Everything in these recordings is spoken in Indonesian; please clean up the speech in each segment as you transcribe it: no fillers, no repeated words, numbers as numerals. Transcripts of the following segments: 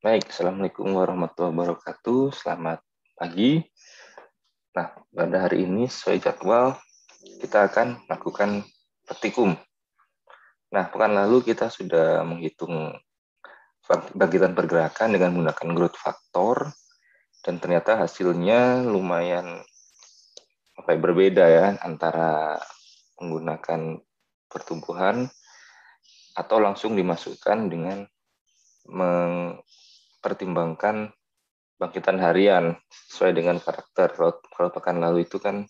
Baik, Assalamualaikum warahmatullahi wabarakatuh. Selamat pagi. Nah, pada hari ini sesuai jadwal, kita akan melakukan praktikum. Nah, pekan lalu kita sudah menghitung bangkitan pergerakan dengan menggunakan growth factor, dan ternyata hasilnya lumayan berbeda ya, antara menggunakan pertumbuhan atau langsung dimasukkan dengan mempertimbangkan bangkitan harian sesuai dengan karakter. Kalau pekan lalu itu kan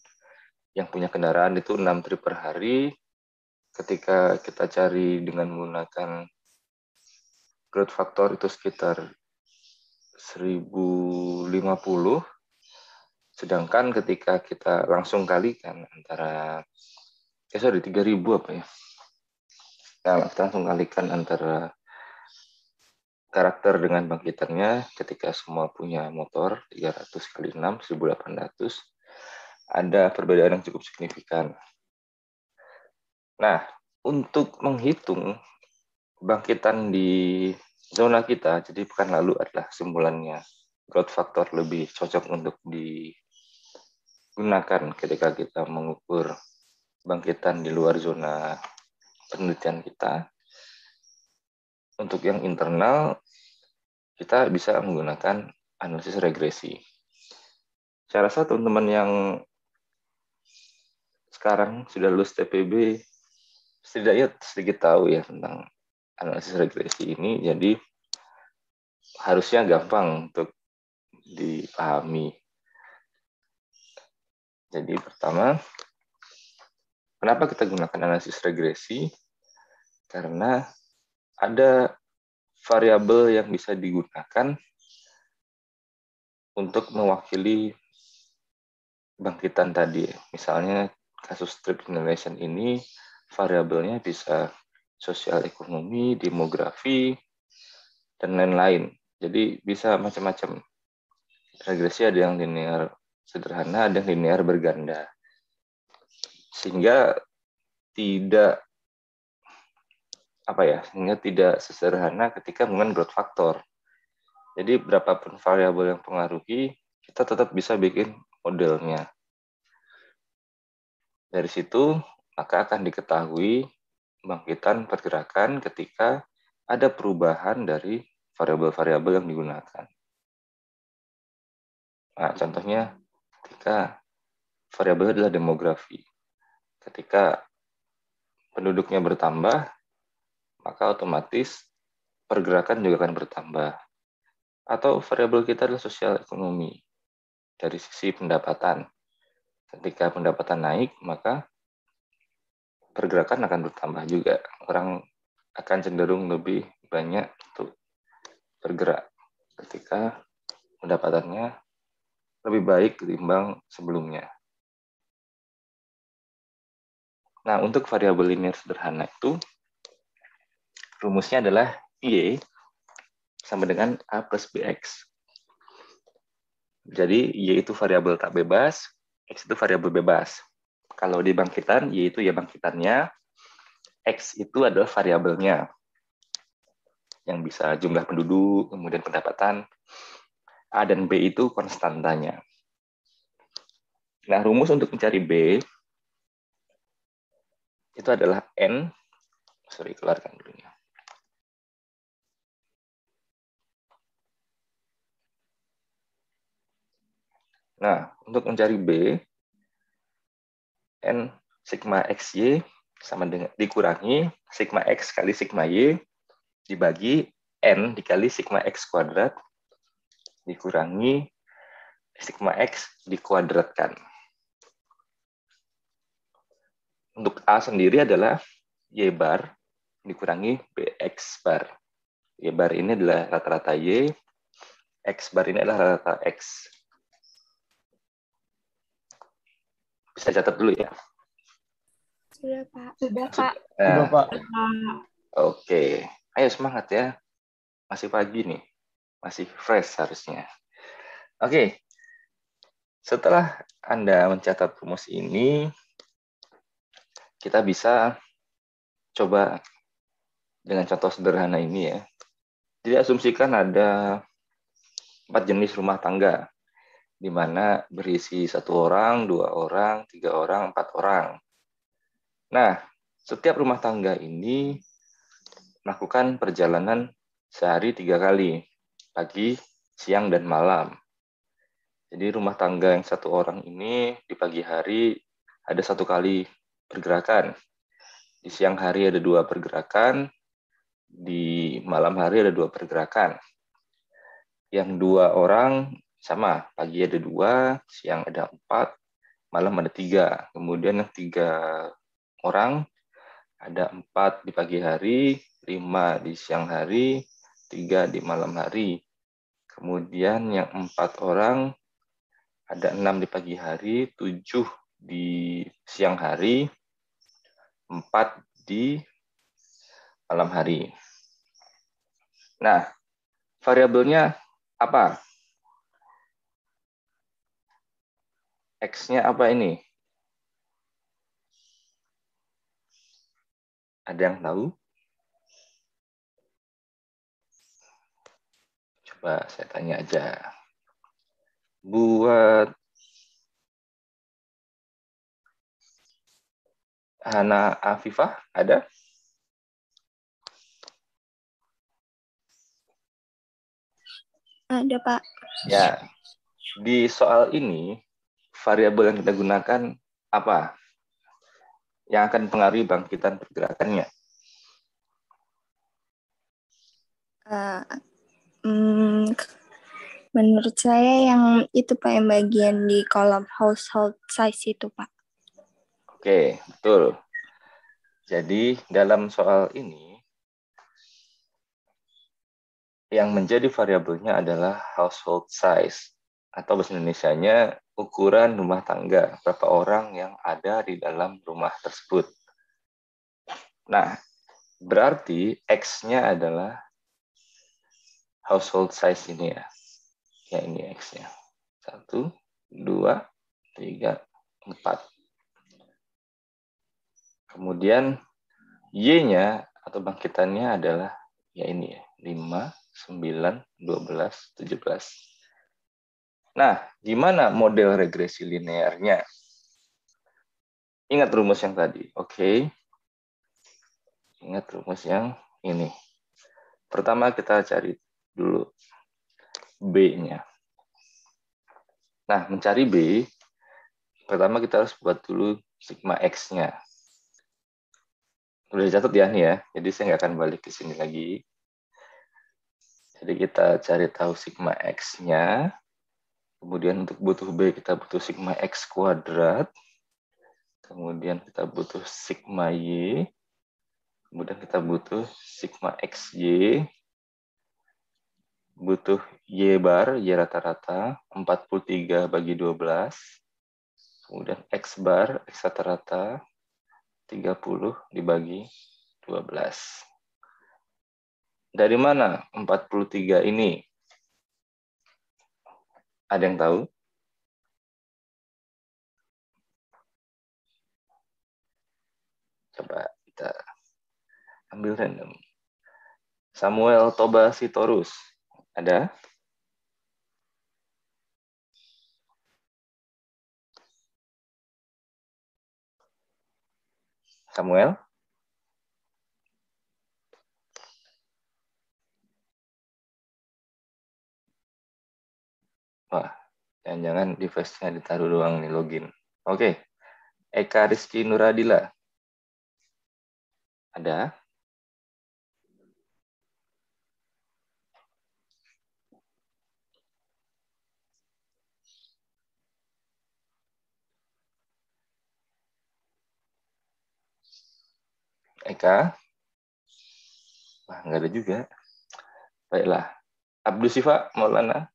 yang punya kendaraan itu 6 trip per hari. Ketika kita cari dengan menggunakan growth factor itu sekitar 1050. Sedangkan ketika kita langsung kalikan antara 3000 apa ya? Nah, kita langsung kalikan antara karakter dengan bangkitannya ketika semua punya motor 300 kali 6, 1800, ada perbedaan yang cukup signifikan. Nah, untuk menghitung bangkitan di zona kita, jadi pekan lalu adalah kesimpulannya growth factor lebih cocok untuk digunakan ketika kita mengukur bangkitan di luar zona penelitian kita. Untuk yang internal, kita bisa menggunakan analisis regresi. Saya rasa teman-teman yang sekarang sudah lulus TPB setidaknya sedikit tahu ya tentang analisis regresi ini, jadi harusnya gampang untuk dipahami. Jadi pertama, kenapa kita gunakan analisis regresi? Karena ada variabel yang bisa digunakan untuk mewakili bangkitan tadi. Misalnya kasus trip generation ini variabelnya bisa sosial ekonomi, demografi, dan lain-lain. Jadi bisa macam-macam. Regresi ada yang linear sederhana, ada yang linear berganda. Sehingga tidak sesederhana ketika menggunakan growth factor. Jadi berapapun variabel yang pengaruhi, kita tetap bisa bikin modelnya. Dari situ, maka akan diketahui bangkitan pergerakan ketika ada perubahan dari variabel-variabel yang digunakan. Nah, contohnya ketika variabel adalah demografi. Ketika penduduknya bertambah, maka otomatis pergerakan juga akan bertambah. Atau variabel kita adalah sosial ekonomi. Dari sisi pendapatan. Ketika pendapatan naik, maka pergerakan akan bertambah juga. Orang akan cenderung lebih banyak untuk bergerak ketika pendapatannya lebih baik ketimbang sebelumnya. Nah, untuk variabel linear sederhana itu, rumusnya adalah Y sama dengan A plus BX. Jadi, Y itu variabel tak bebas, X itu variabel bebas. Kalau di bangkitan, Y itu ya bangkitannya, X itu adalah variabelnya, yang bisa jumlah penduduk, kemudian pendapatan, A dan B itu konstantanya. Nah, rumus untuk mencari B itu adalah N, keluarkan dulu ya. Nah, untuk mencari B, N sigma XY sama dengan dikurangi sigma X kali sigma Y dibagi N dikali sigma X kuadrat dikurangi sigma X dikuadratkan. Untuk A sendiri adalah Y bar dikurangi BX bar. Y bar ini adalah rata-rata Y, X bar ini adalah rata-rata X. Bisa catat dulu ya. Sudah, Pak. Sudah, Pak. Nah, Pak. Oke. Ayo semangat ya. Masih pagi nih. Masih fresh harusnya. Oke. Setelah Anda mencatat rumus ini, kita bisa coba dengan contoh sederhana ini ya. Jadi asumsikan ada 4 jenis rumah tangga, di mana berisi 1 orang, 2 orang, 3 orang, 4 orang. Nah, setiap rumah tangga ini melakukan perjalanan sehari 3 kali, pagi, siang, dan malam. Jadi rumah tangga yang 1 orang ini di pagi hari ada 1 kali pergerakan. Di siang hari ada 2 pergerakan, di malam hari ada 2 pergerakan. Yang 2 orang sama, pagi ada 2, siang ada 4, malam ada 3. Kemudian yang 3 orang ada 4 di pagi hari, 5 di siang hari, 3 di malam hari. Kemudian yang 4 orang ada 6 di pagi hari, 7 di siang hari, 4 di malam hari. Nah, variabelnya apa? X-nya apa ini? Ada yang tahu? Coba saya tanya aja. Buat Hana Afifah, ada? Ada, Pak. Ya, di soal ini, variabel yang kita gunakan apa? Yang akan mempengaruhi bangkitan pergerakannya. Eh, mm, menurut saya yang itu, Pak, yang bagian di kolom household size itu, Pak. Oke, betul. Jadi dalam soal ini, yang menjadi variabelnya adalah household size, atau bahasa Indonesianya ukuran rumah tangga, berapa orang yang ada di dalam rumah tersebut. Nah, berarti X-nya adalah household size ini ya. Ya, ini X-nya. 1, 2, 3, 4. Kemudian Y-nya atau bangkitannya adalah ya ini ya, 5, 9, 12, 17. Nah, gimana model regresi linearnya? Ingat rumus yang tadi, oke? Ingat rumus yang ini. Pertama kita cari dulu B-nya. Nah, mencari B, pertama kita harus buat dulu sigma X-nya. Udah dicatat ya nih ya, jadi saya nggak akan balik ke sini lagi. Jadi kita cari tahu sigma X-nya. Kemudian untuk butuh B, kita butuh sigma X kuadrat. Kemudian kita butuh sigma Y. Kemudian kita butuh sigma XY. Butuh Y bar, Y rata-rata, 43 bagi 12. Kemudian X bar, X rata-rata, 30 dibagi 12. Dari mana 43 ini? Ada yang tahu? Coba kita ambil random. Samuel Toba Sitorus. Ada? Samuel? Wah, jangan-jangan device-nya ditaruh doang nih login. Oke. Eka Rizky Nuradila. Ada? Eka? Wah, nggak ada juga. Baiklah. Abdul Sifa Maulana.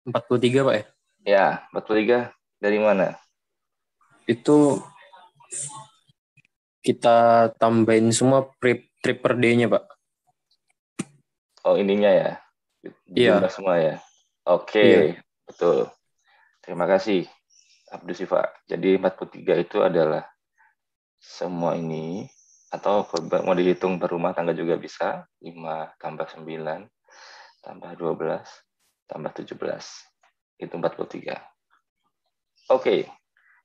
43 Pak ya? Ya, 43. Dari mana? Itu kita tambahin semua trip per day-nya Pak. Oh, ininya ya. Jumlah Iya. semua ya. Oke, Iya. betul. Terima kasih, Abdul Sifa. Jadi 43 itu adalah semua ini Atau mau dihitung per rumah tangga juga bisa. 5 tambah 9 tambah 12 tambah 17. Itu 43. Oke.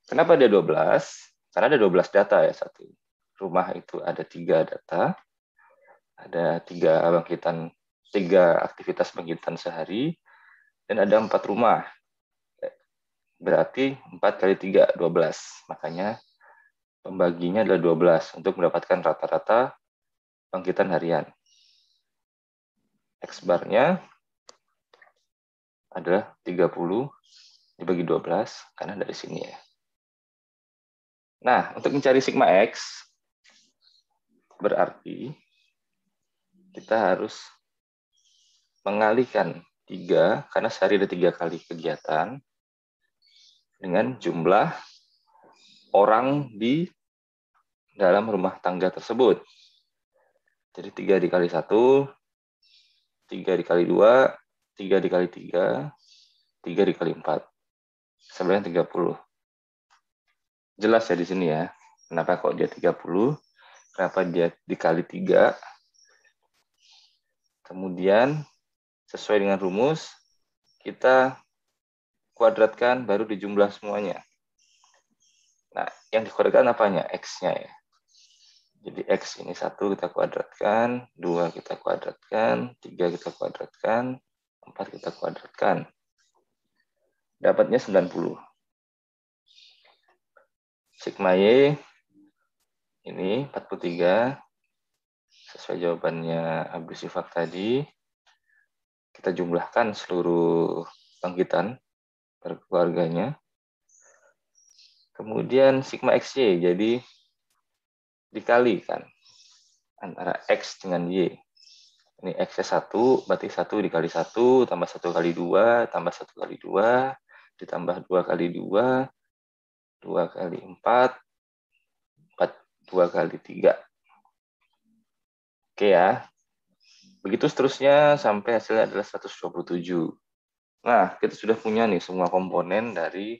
Kenapa ada 12? Karena ada 12 data ya satu. Rumah itu ada 3 data. Ada 3 aktivitas bangkitan sehari. Dan ada 4 rumah. Berarti 4 kali 3, 12. Makanya pembaginya adalah 12 untuk mendapatkan rata-rata bangkitan harian. X bar-nya adalah 30 dibagi 12, karena dari sini ya. Nah, untuk mencari sigma X, berarti kita harus mengalihkan 3, karena sehari ada 3 kali kegiatan, dengan jumlah orang di dalam rumah tangga tersebut. Jadi 3 dikali 1, 3 dikali 2, 3 dikali 3, 3 dikali 4. Sebenarnya 30. Jelas ya di sini ya. Kenapa kok dia 30? Kenapa dia dikali 3? Kemudian sesuai dengan rumus, kita kuadratkan baru dijumlah semuanya. Nah, yang dikuadratkan apanya? X-nya ya. Jadi X ini 1 kita kuadratkan, 2 kita kuadratkan, 3 kita kuadratkan, 4 kita kuadratkan. Dapatnya 90. Sigma Y ini 43. Sesuai jawabannya Abu Sifak tadi. Kita jumlahkan seluruh bangkitan per keluarganya. Kemudian sigma XY, jadi dikalikan antara X dengan Y. Ini X-nya 1, berarti 1 dikali 1, tambah 1 kali 2, tambah 1 kali 2, ditambah 2 kali 2, 2 kali 4, 2 kali 3. Oke ya. Begitu seterusnya sampai hasilnya adalah 127. Nah, kita sudah punya nih semua komponen dari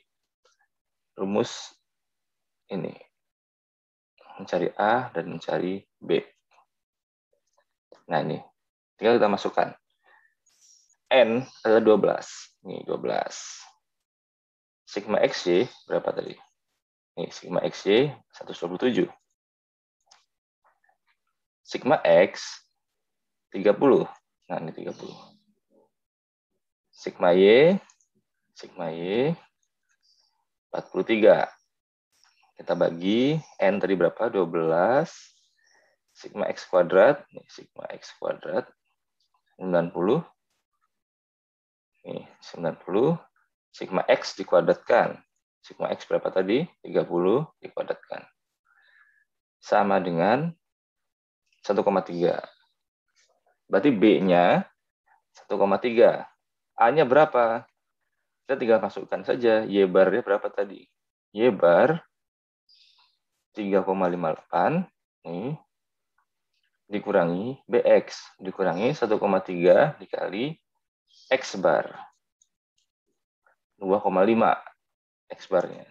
rumus ini. Mencari A dan mencari B. Nah, ini. Tinggal kita masukkan. N adalah 12. Ini 12. Sigma XY berapa tadi? Ini sigma XY 127. Sigma X 30. Nah, ini 30. Sigma Y 43. Kita bagi N tadi berapa? 12. Sigma X kuadrat, nih, sigma X kuadrat 90. Nih, 90. Sigma X dikuadratkan. Sigma X berapa tadi? 30 dikuadratkan. Sama dengan 1,3. Berarti B-nya 1,3. A-nya berapa? Kita tinggal masukkan saja. Y bar-nya berapa tadi? Y bar 3,58. Nih. Dikurangi BX. Dikurangi 1,3 dikali X bar. 2,5 X barnya.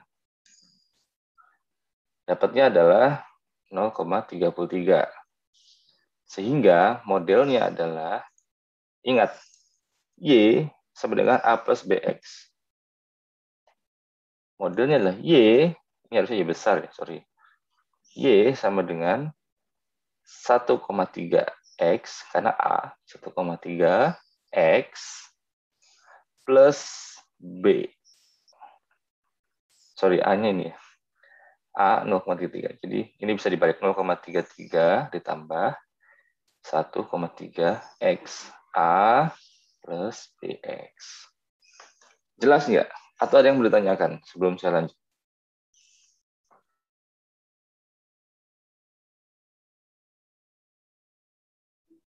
Dapatnya adalah 0,33. Sehingga modelnya adalah, ingat, Y sama dengan A plus BX. Modelnya adalah Y, ini harusnya Y besar ya, sorry. Y sama dengan 1,3 X, karena A 1,3 X plus B. Sorry, A-nya ini ya. A 0,3. Jadi ini bisa dibalik 0,33 ditambah 1,3 X. A plus BX. Jelas nggak? Atau ada yang boleh ditanyakan sebelum saya lanjut?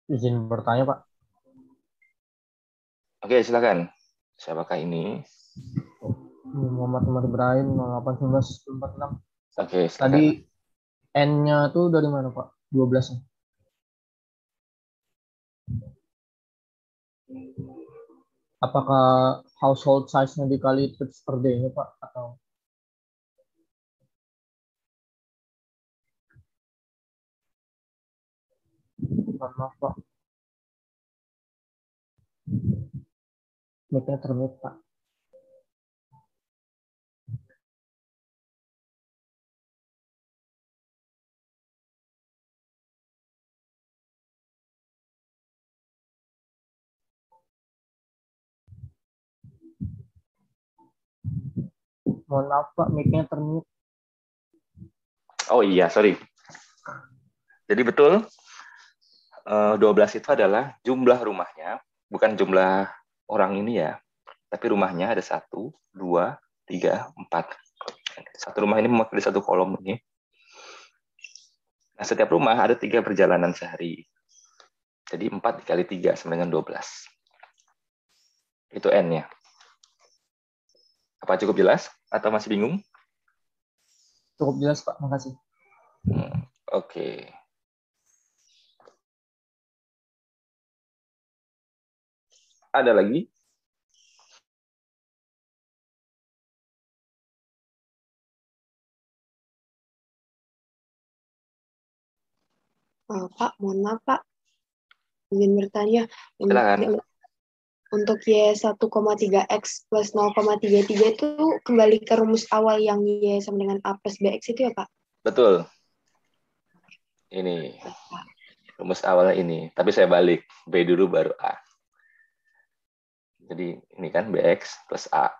Izin bertanya, Pak. Oke, silakan. Siapakah ini? Muhammad Ibrahim 081946. Oke, silakan. Tadi N-nya tuh dari mana, Pak? 12-nya. Apakah household size-nya dikali trips per day-nya, Pak? Atau Mohon maaf, Pak. Mic-nya termute, Pak. Mohon maaf, Pak. Mic-nya termute. Oh iya, sorry. Jadi betul, 12 itu adalah jumlah rumahnya, bukan jumlah orang ini ya, tapi rumahnya ada 1, 2, 3, 4. Satu rumah ini mewakili satu kolom ini. Nah, setiap rumah ada 3 perjalanan sehari. Jadi 4 dikali 3 sama dengan 12. Itu N-nya. Apa cukup jelas? Atau masih bingung? Cukup jelas, Pak. Makasih. Oke. Ada lagi? Pak, mohon maaf Pak, ingin bertanya. Silakan. Untuk Y1,3X plus 0,33 itu kembali ke rumus awal yang Y sama dengan A plus BX itu ya Pak? Betul. Ini rumus awalnya ini, tapi saya balik. B dulu baru A. Jadi ini kan BX plus A.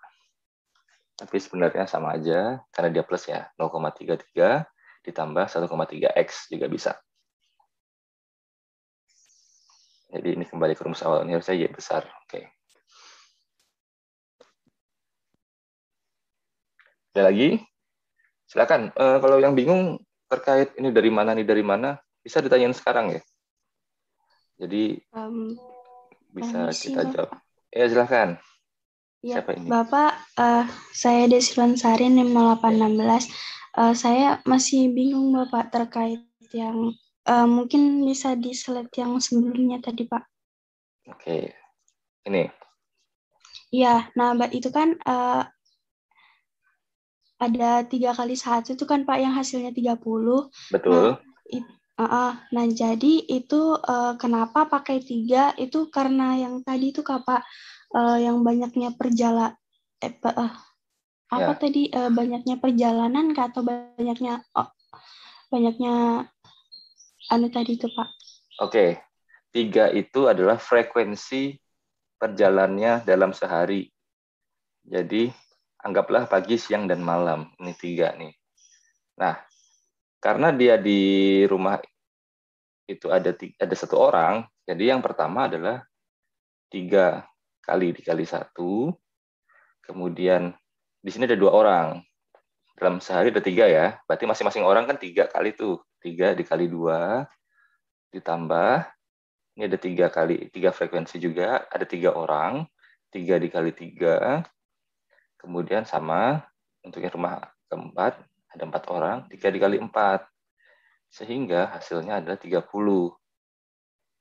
Tapi sebenarnya sama aja, karena dia plus ya. 0,33 ditambah 1,3X juga bisa. Jadi ini kembali ke rumus awal. Ini harusnya Y besar. Oke. Ada lagi? Silakan. Kalau yang bingung terkait ini dari mana, bisa ditanyain sekarang ya. Jadi bisa kita jawab. Ya, silakan. Ya, Siapa ini? Bapak, saya Desiluan Sari, NIM 0816. Saya masih bingung Bapak terkait yang mungkin bisa di slide yang sebelumnya tadi Pak. Oke, ini. Ya, nah Mbak itu kan ada 3 kali 1 itu kan Pak yang hasilnya 30. Betul. Nah, jadi itu kenapa pakai 3 itu karena yang tadi itu Kak Pak, yang banyaknya banyaknya perjalanan Kak, atau banyaknya anu tadi itu Pak. Oke, 3 itu adalah frekuensi perjalanannya dalam sehari. Jadi anggaplah pagi, siang, dan malam. Ini 3 nih. Nah, karena dia di rumah itu ada 1 orang, jadi yang pertama adalah 3 kali dikali 1. Kemudian di sini ada 2 orang. Dalam sehari ada 3 ya. Berarti masing-masing orang kan 3 kali tuh. 3 dikali 2 ditambah, ini ada 3 frekuensi juga, ada 3 orang, 3 dikali 3, kemudian sama untuk yang rumah keempat, ada 4 orang, 3 dikali 4, sehingga hasilnya adalah 30.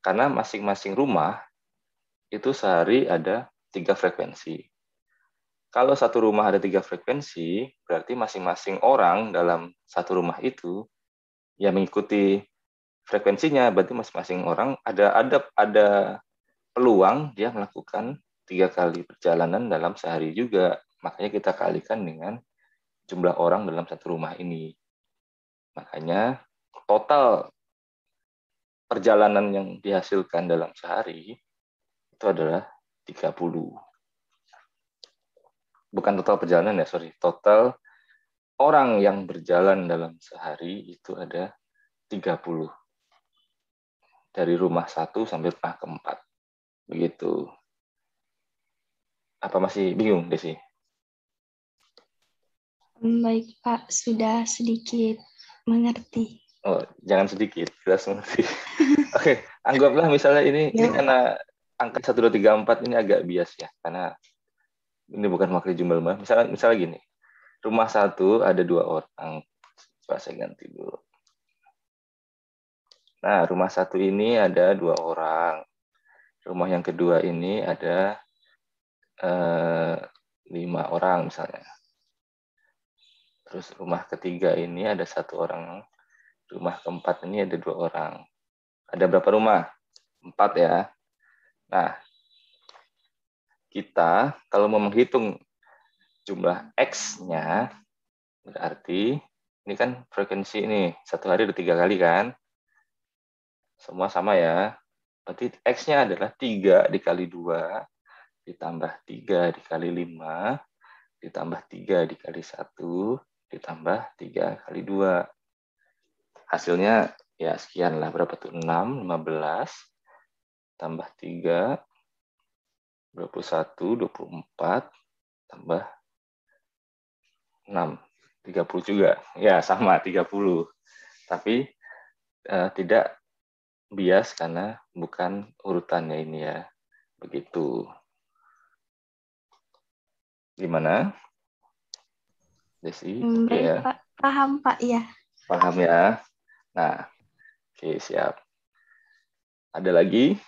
Karena masing-masing rumah itu sehari ada 3 frekuensi. Kalau satu rumah ada 3 frekuensi, berarti masing-masing orang dalam satu rumah itu yang mengikuti frekuensinya, berarti masing-masing orang ada peluang dia melakukan 3 kali perjalanan dalam sehari juga. Makanya kita kalikan dengan jumlah orang dalam satu rumah ini. Makanya total perjalanan yang dihasilkan dalam sehari itu adalah 30. Bukan total perjalanan ya, sorry. Total orang yang berjalan dalam sehari itu ada 30. Dari rumah 1 sampai rumah keempat. Begitu. Apa masih bingung, Desi? Baik Pak, sudah sedikit mengerti. Oh, jangan sedikit, jelas mengerti. Oke, anggaplah misalnya ini karena angka 1, 2, 3, 4 ini agak bias ya, karena ini bukan mewakili jumlah rumah. Misalnya gini, rumah 1 ada 2 orang. Coba saya ganti dulu. Nah, rumah 1 ini ada 2 orang. Rumah yang kedua ini ada 5 orang misalnya. Terus rumah ketiga ini ada 1 orang. Rumah keempat ini ada 2 orang. Ada berapa rumah? 4 ya. Nah, kita kalau mau menghitung jumlah X-nya, berarti ini kan frekuensi ini, satu hari ada 3 kali kan? Semua sama ya. Berarti X-nya adalah 3 dikali 2, ditambah 3 dikali 5, ditambah 3 dikali 1, ditambah 3 kali 2. Hasilnya ya sekian lah, berapa tuh? 6, 15, tambah 3, 21, 24, tambah 6, 30 juga. Ya, sama 30. Tapi tidak bias karena bukan urutannya ini ya. Begitu. Gimana? Desi, oke Baik, ya. Pak. Paham, Pak, ya. Paham ya. Nah, oke, siap. Ada lagi?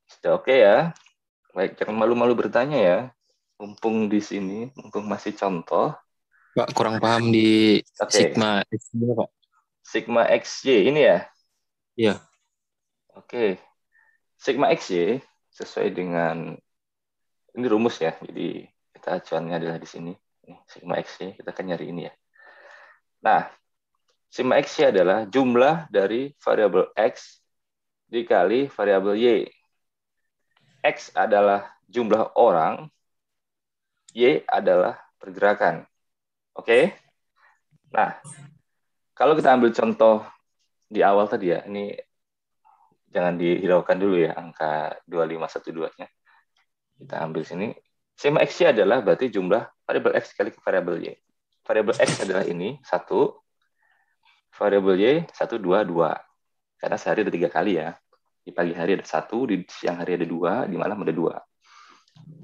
Sudah oke ya. Baik, jangan malu-malu bertanya ya. Mumpung di sini, mumpung masih contoh. Pak, kurang paham di Oke. sigma X ini, Pak. Sigma XY ini ya. Iya. Oke. Sigma XY sesuai dengan ini rumus ya. Jadi kita acuannya adalah di sini. Sigma XY, kita akan nyari ini ya. Nah, sigma XY adalah jumlah dari variabel X dikali variabel Y. X adalah jumlah orang, Y adalah pergerakan. Oke? Nah, kalau kita ambil contoh di awal tadi ya, ini jangan dihiraukan dulu ya angka 2512-nya. Kita ambil sini. Sigma X-Y adalah berarti jumlah variabel X kali variabel Y. Variabel X adalah ini, 1. Variabel Y, 1, 2, 2. Karena sehari ada 3 kali ya. Di pagi hari ada 1, di siang hari ada 2, di malam ada 2.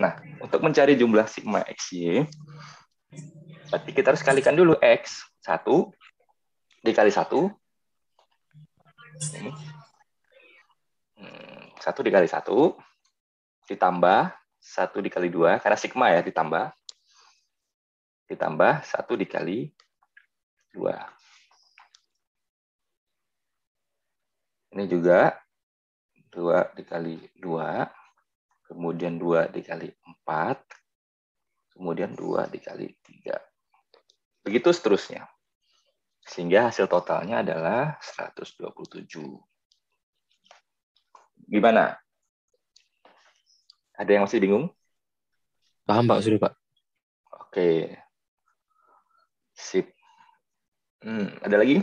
Nah, untuk mencari jumlah sigma XY, berarti kita harus kalikan dulu X. 1 dikali 1. Ini. 1 dikali 1. Ditambah 1 dikali 2. Karena sigma ya, ditambah. Ditambah 1 dikali 2. Ini juga 2 dikali 2. Kemudian 2 dikali 4. Kemudian 2 dikali 3. Begitu seterusnya. Sehingga hasil totalnya adalah 127. Gimana? Ada yang masih bingung? Paham, Pak, sudah, Pak. Oke. Sip. Ada lagi?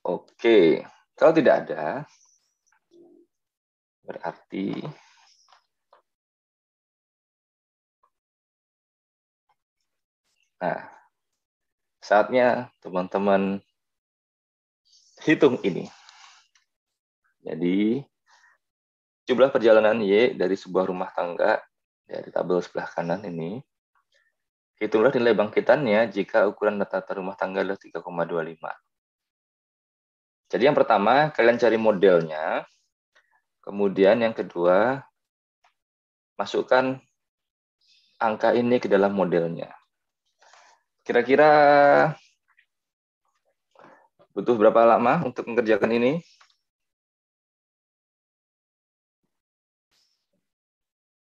Oke. Kalau tidak ada, berarti saatnya teman-teman hitung ini. Jadi, jumlah perjalanan Y dari sebuah rumah tangga dari tabel sebelah kanan ini, hitunglah nilai bangkitannya jika ukuran rata-rata rumah tangga adalah 3,25. Jadi yang pertama, kalian cari modelnya. Kemudian yang kedua, masukkan angka ini ke dalam modelnya. Kira-kira butuh berapa lama untuk mengerjakan ini?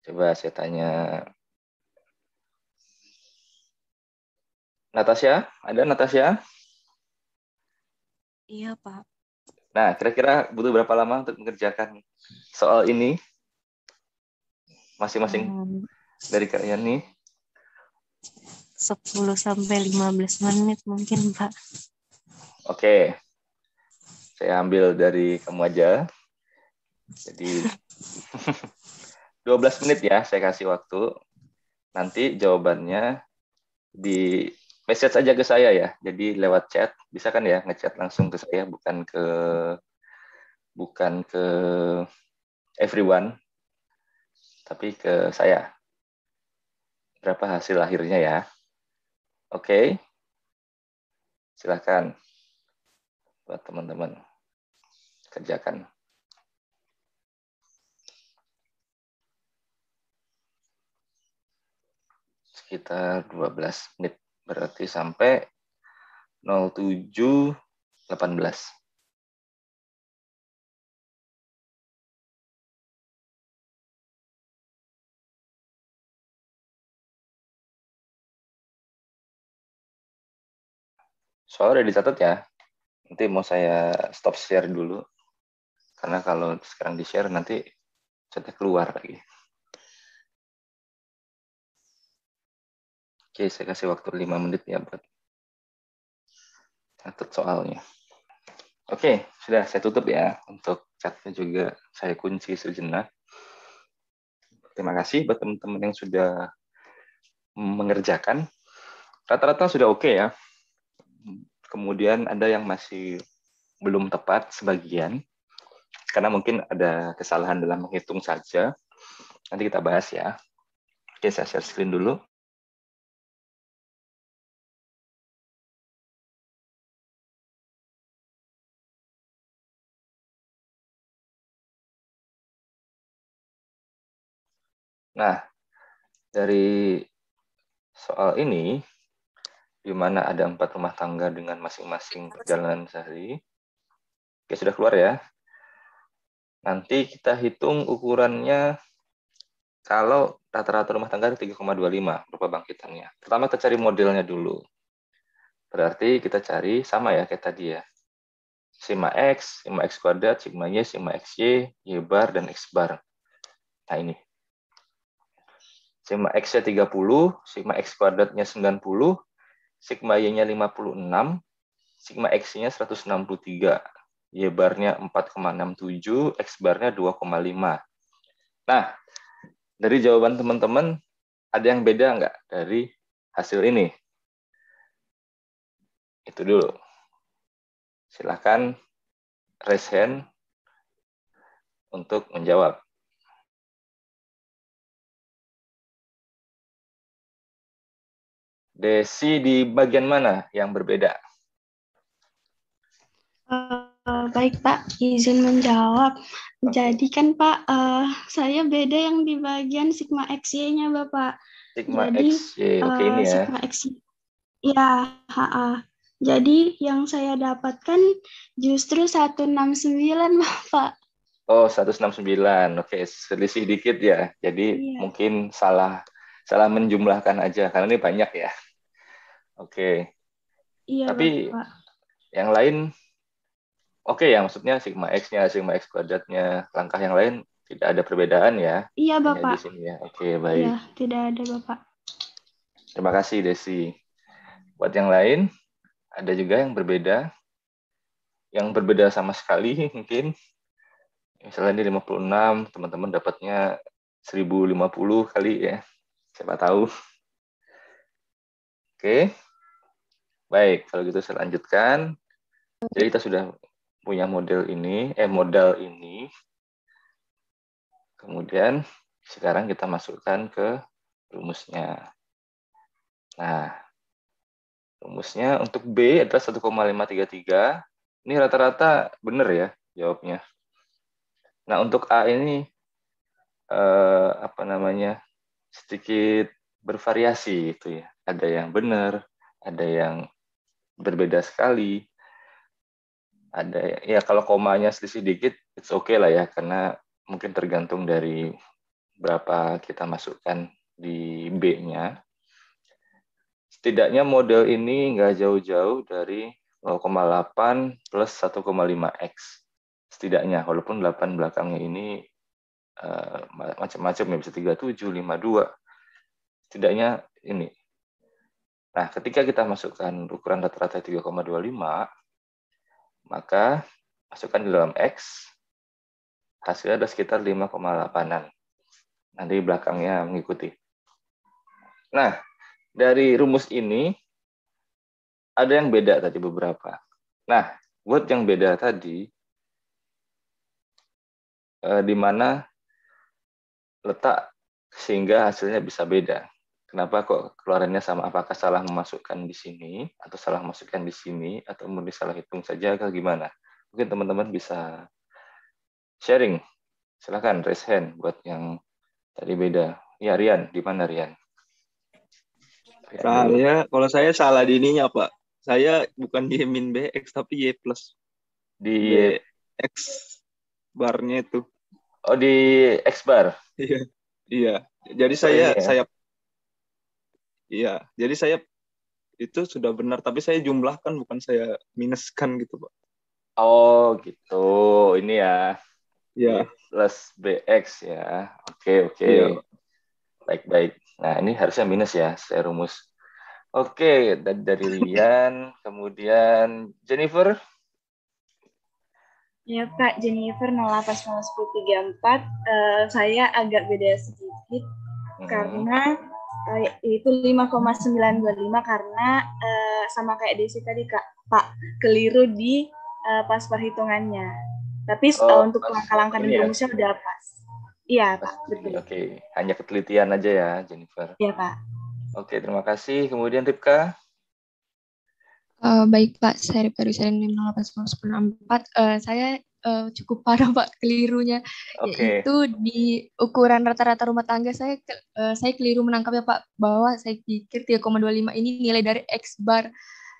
Coba saya tanya. Natasha, ada Natasha? Iya, Pak. Nah, kira-kira butuh berapa lama untuk mengerjakan soal ini? Masing-masing dari kalian nih. 10 sampai 15 menit mungkin, Pak. Oke. Saya ambil dari kamu aja. Jadi 12 menit ya saya kasih waktu. Nanti jawabannya di message aja ke saya ya. Jadi lewat chat, bisa kan ya ngechat langsung ke saya, bukan ke everyone, tapi ke saya. Berapa hasil akhirnya ya? Oke. Silakan buat teman-teman kerjakan. Sekitar 12 menit, berarti sampai 07.18. Soalnya udah dicatat ya. Nanti mau saya stop share dulu. Karena kalau sekarang di-share nanti chatnya keluar lagi. Oke, saya kasih waktu 5 menit ya buat catat soalnya. Oke, sudah saya tutup ya. Untuk chatnya juga saya kunci sejenak. Terima kasih buat teman-teman yang sudah mengerjakan. Rata-rata sudah oke ya. Kemudian ada yang masih belum tepat sebagian. Karena mungkin ada kesalahan dalam menghitung saja. Nanti kita bahas ya. Oke, saya share screen dulu. Nah, dari soal ini, di mana ada 4 rumah tangga dengan masing-masing perjalanan sehari. Oke, sudah keluar ya. Nanti kita hitung ukurannya kalau rata-rata rumah tangga 3,25 berupa bangkitannya. Pertama kita cari modelnya dulu. Berarti kita cari sama ya kayak tadi ya. Sigma X, Sigma X kuadrat, Sigma Y, Sigma XY, Y bar, dan X bar. Nah ini. Sigma X-nya 30, Sigma X kuadratnya 90, Sigma Y-nya 56, Sigma X-nya 163, Y bar-nya 4,67, X bar-nya 2,5. Nah, dari jawaban teman-teman, ada yang beda nggak dari hasil ini? Itu dulu. Silakan raise hand untuk menjawab. Desi di bagian mana yang berbeda? Baik Pak, izin menjawab. Jadi kan Pak, saya beda yang di bagian Sigma XY-nya Bapak. Sigma Jadi XY, oke ini ya. Sigma XY. Ya, jadi yang saya dapatkan justru 169 Bapak. Oh, 169. Oke, selisih dikit ya. Jadi mungkin salah menjumlahkan aja karena ini banyak ya. Oke. Iya, tapi Bapak. Yang lain oke ya, maksudnya Sigma X-nya, Sigma X kuadratnya, langkah yang lain tidak ada perbedaan ya. Iya, Hanya Bapak. di sini ya. Oke, baik. Iya, tidak ada Bapak. Terima kasih Desi. Buat yang lain, ada juga yang berbeda. Yang berbeda sama sekali mungkin. Misalnya ini 56, teman-teman dapatnya 1050 kali ya. Siapa tahu. Oke. Baik, kalau gitu saya lanjutkan. Jadi kita sudah punya model ini. Kemudian sekarang kita masukkan ke rumusnya. Nah, rumusnya untuk B adalah 1,533. Ini rata-rata benar ya jawabnya. Nah, untuk A ini sedikit bervariasi gitu ya. Ada yang benar, ada yang berbeda sekali. Ada ya kalau komanya selisih dikit, it's okay lah ya karena mungkin tergantung dari berapa kita masukkan di B-nya. Setidaknya model ini nggak jauh-jauh dari 0,8 plus 1,5x. Setidaknya, walaupun 8 belakangnya ini macam-macam ya, bisa 37, 52. Setidaknya ini. Nah, ketika kita masukkan ukuran rata-rata 3,25, maka masukkan ke dalam X, hasilnya ada sekitar 5,8-an. Nanti belakangnya mengikuti. Nah, dari rumus ini, ada yang beda tadi beberapa. Nah, buat yang beda tadi, di mana letak sehingga hasilnya bisa beda. Kenapa kok keluarannya sama? Apakah salah memasukkan di sini atau salah masukkan di sini atau murni salah hitung saja atau gimana? Mungkin teman-teman bisa sharing. Silakan raise hand buat yang tadi beda. Ya Rian, di mana Rian? Rian dulu. Kalau saya salah di ininya, Pak. Saya bukan Y min BX, tapi Y plus. Di BX barnya itu. Oh, di X bar. Iya. Iya. Jadi So, ini ya? Iya. Jadi saya itu sudah benar, tapi saya jumlahkan, bukan saya minuskan gitu, Pak. Oh, gitu. Ini ya. Iya. Plus BX ya. Oke. Iya. Baik. Nah, ini harusnya minus ya, saya rumus. Oke, dari Rian, kemudian Jennifer. Ya Pak, Jennifer 081034. Saya agak beda sedikit karena itu 5,925 karena sama kayak Desi tadi Pak, keliru di pas perhitungannya. Tapi untuk langkah-langkah dan rumusnya udah pas. Iya Pak, betul. Oke, hanya ketelitian aja ya Jennifer. Iya Pak. Oke, terima kasih. Kemudian Ripka. Baik Pak, saya Ripka Duselin 081094. Saya cukup parah Pak kelirunya, yaitu di ukuran rata-rata rumah tangga saya keliru menangkapnya Pak, bahwa saya pikir 3,25 ini nilai dari X bar.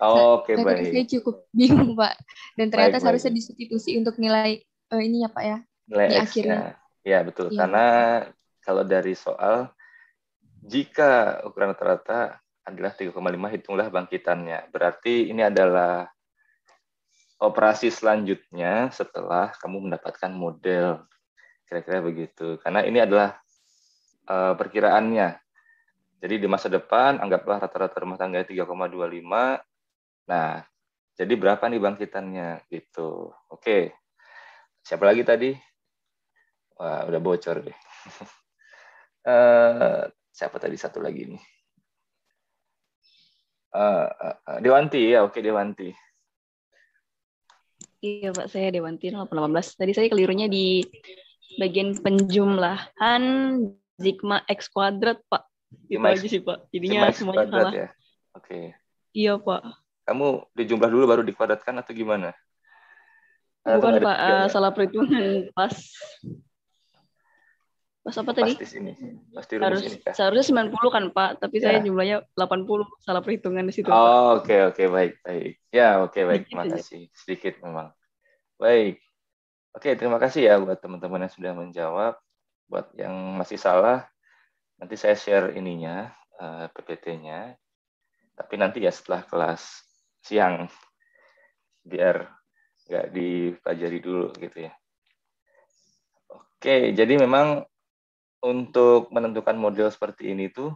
Oke, baik. Saya cukup bingung Pak, dan ternyata seharusnya disubstitusi untuk nilai ini ya Pak ya, nilai di X akhirnya. Ya betul, karena kalau dari soal jika ukuran rata-rata adalah 3,5, hitunglah bangkitannya. Berarti ini adalah operasi selanjutnya setelah kamu mendapatkan model. Kira-kira begitu. Karena ini adalah perkiraannya. Jadi di masa depan, anggaplah rata-rata rumah tangga 3,25. Nah, jadi berapa nih bangkitannya? Gitu. Oke. Siapa lagi tadi? Wah, udah bocor deh. Siapa tadi satu lagi nih? Dewanti, ya oke Dewanti. Iya Pak, saya Dewanti 18. Tadi saya kelirunya di bagian penjumlahan sigma X kuadrat Pak. Itu aja sih Pak. Jadinya semuanya salah. Ya? Oke. Iya Pak. Kamu dijumlah dulu baru dikuadratkan atau gimana? Bukan Pak, salah perhitungan pas. Pas apa tadi? Pas di sini. Pas di rumus ini kah? Seharusnya 90 kan Pak, tapi saya jumlahnya 80, salah perhitungan di situ. Oh, oke, baik. Ya, oke, baik. Terima kasih. Sedikit memang. Baik. Oke, terima kasih ya buat teman-teman yang sudah menjawab. Buat yang masih salah, nanti saya share ininya, PPT-nya. Tapi nanti ya setelah kelas siang, biar nggak dipelajari dulu gitu ya. Oke, jadi memang untuk menentukan model seperti ini tuh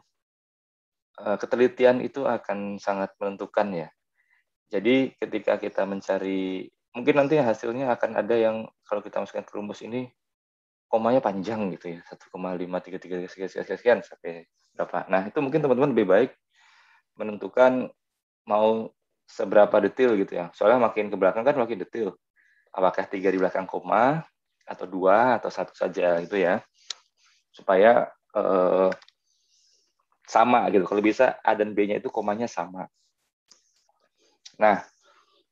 ketelitian itu akan sangat menentukan ya. Jadi ketika kita mencari, mungkin nanti hasilnya akan ada yang kalau kita masukkan ke rumus ini komanya panjang gitu ya, 1,533 sekian sampai berapa. Nah itu mungkin teman-teman lebih baik menentukan mau seberapa detail gitu ya. Soalnya makin ke belakang kan makin detail. Apakah 3 di belakang koma atau 2 atau 1 saja gitu ya. Supaya sama gitu. Kalau bisa A dan B-nya itu komanya sama. Nah,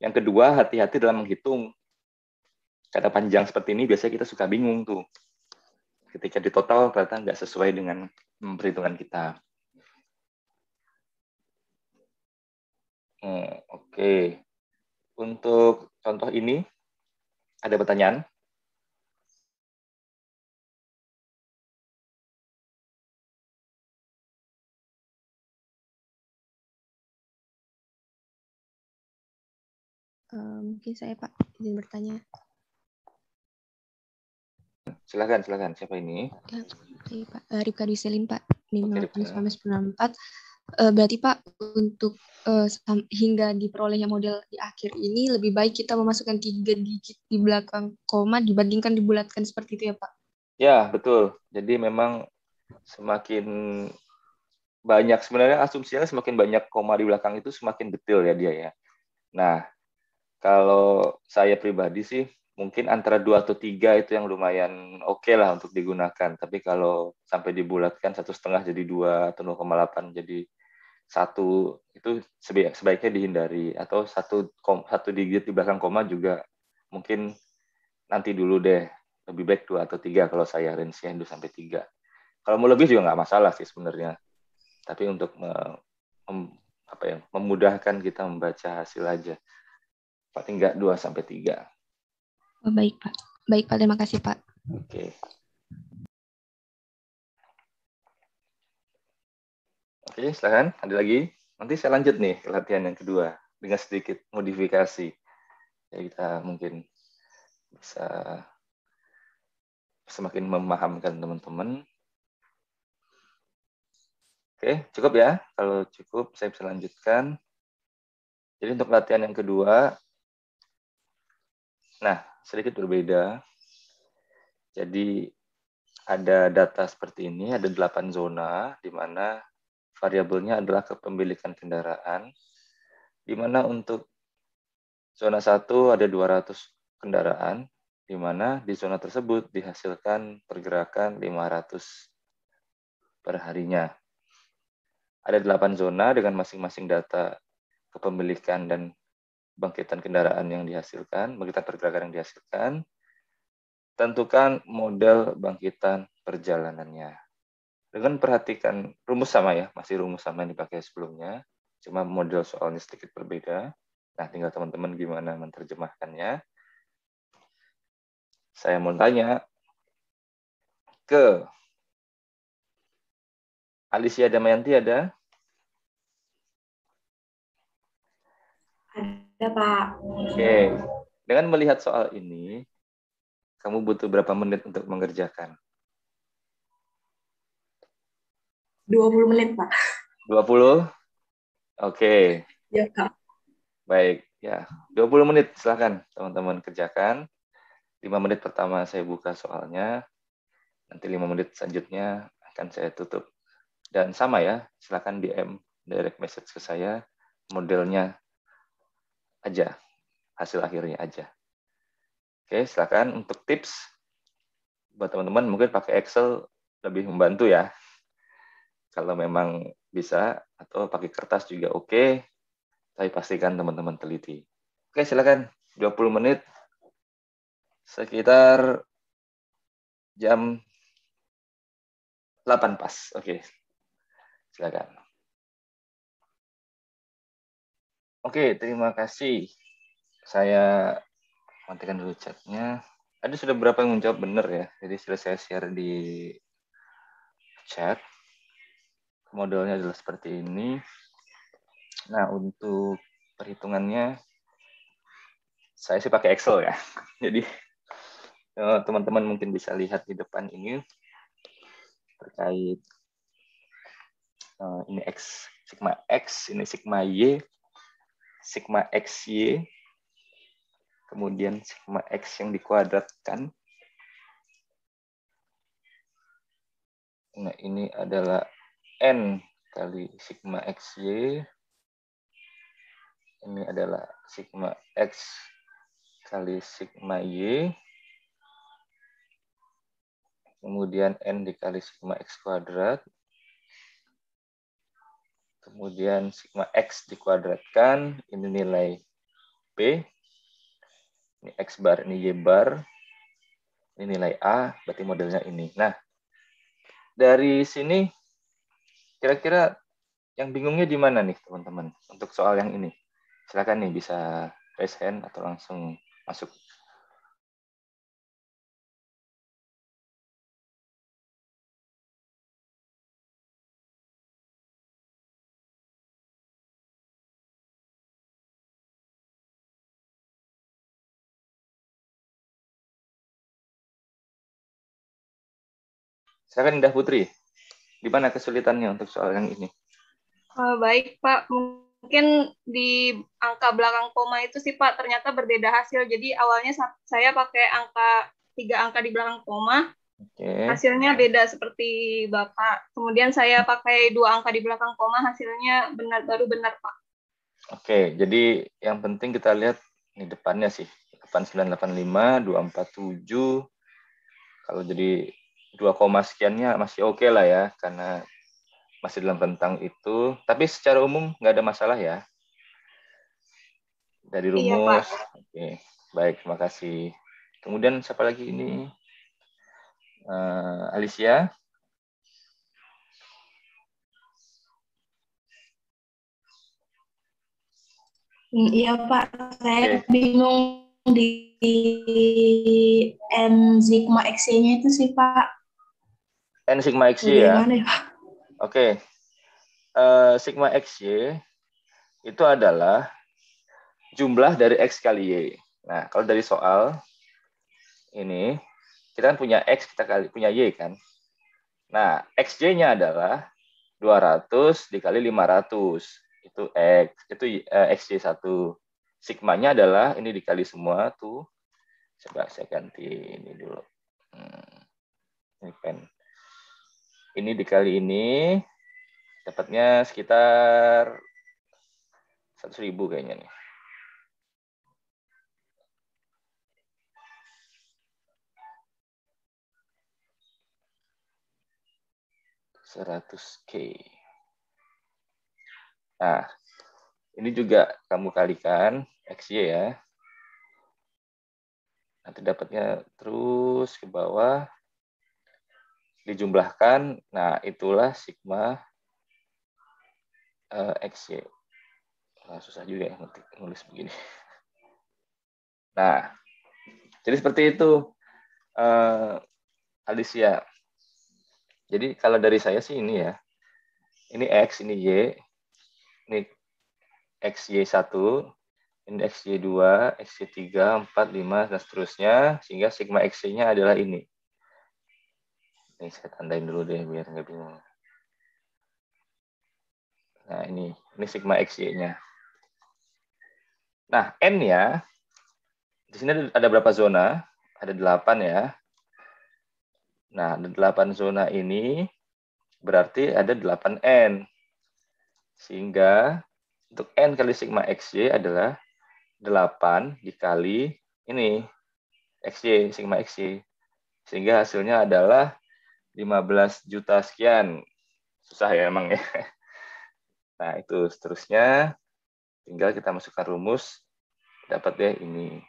yang kedua hati-hati dalam menghitung. Kata panjang seperti ini biasanya kita suka bingung tuh. Ketika di total ternyata nggak sesuai dengan perhitungan kita. Oke. Untuk contoh ini, ada pertanyaan? Mungkin saya Pak izin bertanya. Silakan. Siapa ini? Ya, Pak. Ripka Duselin Pak. 1994. Berarti Pak untuk hingga diperolehnya model di akhir ini lebih baik kita memasukkan 3 digit di belakang koma dibandingkan dibulatkan seperti itu ya Pak? Ya betul. Jadi memang semakin banyak sebenarnya asumsinya semakin banyak koma di belakang itu semakin detail ya dia ya. Nah kalau saya pribadi sih mungkin antara 2 atau 3 itu yang lumayan oke lah untuk digunakan. Tapi kalau sampai dibulatkan 1,5 jadi 2 atau 0,8 jadi 1, itu sebaiknya dihindari. Atau satu digit di belakang koma juga mungkin nanti dulu deh. Lebih baik 2 atau 3 kalau saya range-nya 2 sampai 3. Kalau mau lebih juga nggak masalah sih sebenarnya. Tapi untuk memudahkan kita membaca hasil aja. Paling nggak 2 sampai 3. Oh, baik, Pak. Baik, Pak. Terima kasih, Pak. Oke. Oke, silakan. Ada lagi? Nanti saya lanjut nih ke latihan yang kedua dengan sedikit modifikasi. Ya, kita mungkin bisa semakin memahamkan teman-teman. Oke, cukup ya. Kalau cukup, saya bisa lanjutkan. Jadi untuk latihan yang kedua, nah, sedikit berbeda. Jadi ada data seperti ini, ada 8 zona, di mana variabelnya adalah kepemilikan kendaraan, di mana untuk zona 1 ada 200 kendaraan, di mana di zona tersebut dihasilkan pergerakan 500 per harinya. Ada 8 zona dengan masing-masing data kepemilikan dan bangkitan kendaraan yang dihasilkan, bangkitan pergerakan yang dihasilkan. Tentukan model bangkitan perjalanannya. Dengan perhatikan rumus sama ya, masih rumus sama yang dipakai sebelumnya, cuma model soalnya sedikit berbeda. Nah, tinggal teman-teman gimana menerjemahkannya. Saya mau tanya ke Alicia Damayanti ada? Ada, Pak. Oke. Dengan melihat soal ini, kamu butuh berapa menit untuk mengerjakan? 20 menit, Pak. 20? Oke. Ya, Kak. Baik, ya. 20 menit, silakan teman-teman kerjakan. 5 menit pertama saya buka soalnya. Nanti 5 menit selanjutnya akan saya tutup. Dan sama ya, silakan DM direct message ke saya, modelnya aja, hasil akhirnya aja. Oke, silakan untuk tips buat teman-teman mungkin pakai Excel lebih membantu ya. Kalau memang bisa atau pakai kertas juga oke. Tapi pastikan teman-teman teliti. Oke, silakan 20 menit sekitar jam 8 pas. Oke. Silakan. Oke, terima kasih. Saya matikan dulu chatnya. Ada sudah berapa yang menjawab benar ya. Jadi sudah saya share di chat. Modelnya adalah seperti ini. Nah, untuk perhitungannya, saya sih pakai Excel ya. Jadi, teman-teman mungkin bisa lihat di depan ini terkait ini X, sigma X, ini sigma Y, sigma XY, kemudian sigma X yang dikuadratkan. Nah, ini adalah N kali sigma XY. Ini adalah sigma X kali sigma Y. Kemudian N dikali sigma X kuadrat. Kemudian sigma X dikuadratkan, ini nilai P. Ini X bar, ini Y bar. Ini nilai A, berarti modelnya ini. Nah, dari sini, kira-kira yang bingungnya di mana nih, teman-teman? Untuk soal yang ini. Silakan nih, bisa raise hand atau langsung masuk. Silakan Indah Putri, di mana kesulitannya untuk soal yang ini? Baik, Pak. Mungkin di angka belakang koma itu sih, Pak, ternyata berbeda hasil. Jadi awalnya saya pakai 3 angka di belakang koma. Hasilnya beda seperti Bapak. Kemudian saya pakai 2 angka di belakang koma, hasilnya baru benar, Pak. Oke, jadi yang penting kita lihat ini depannya sih. 8985, 247. Kalau jadi 2, sekiannya masih oke lah ya, karena masih dalam rentang itu. Tapi secara umum nggak ada masalah ya. Dari Iya, Pak. rumus. Oke, baik, terima kasih. Kemudian siapa lagi ini? Alicia. Iya Pak, saya bingung di N sigma X-nya itu sih Pak. N sigma XY ya? Bagaimana ya Pak? Oke. Sigma XY itu adalah jumlah dari X kali Y. Nah, kalau dari soal ini, kita kan punya X, kita punya Y kan. Nah, XY-nya adalah 200 dikali 500. Itu X, itu XY1. Sigmanya adalah ini dikali semua tuh. Coba saya ganti ini dulu. Ini pen. Ini dikali ini dapatnya sekitar 100.000 kayaknya nih. K. Nah, ini juga kamu kalikan XY ya. Nanti dapatnya terus ke bawah. Dijumlahkan. Nah, itulah sigma XY. Nah, susah juga ya nulis begini. Nah, jadi seperti itu, Alicia. Jadi kalau dari saya sih ini ya. Ini X, ini Y. Ini XY1, ini XY2, XY3, 4, 5, dan seterusnya. Sehingga sigma XY-nya adalah ini. Ini saya tandain dulu deh biar nggak bingung. Nah, ini sigma XY-nya. Nah, N-nya, di sini ada berapa zona? Ada 8 ya. Nah, ada 8 zona ini berarti ada 8N. Sehingga untuk N kali sigma XY adalah 8 dikali ini, XY, sigma XY. Sehingga hasilnya adalah 15 juta sekian. Susah ya emang ya. Nah, itu seterusnya tinggal kita masukkan rumus, dapat deh ini.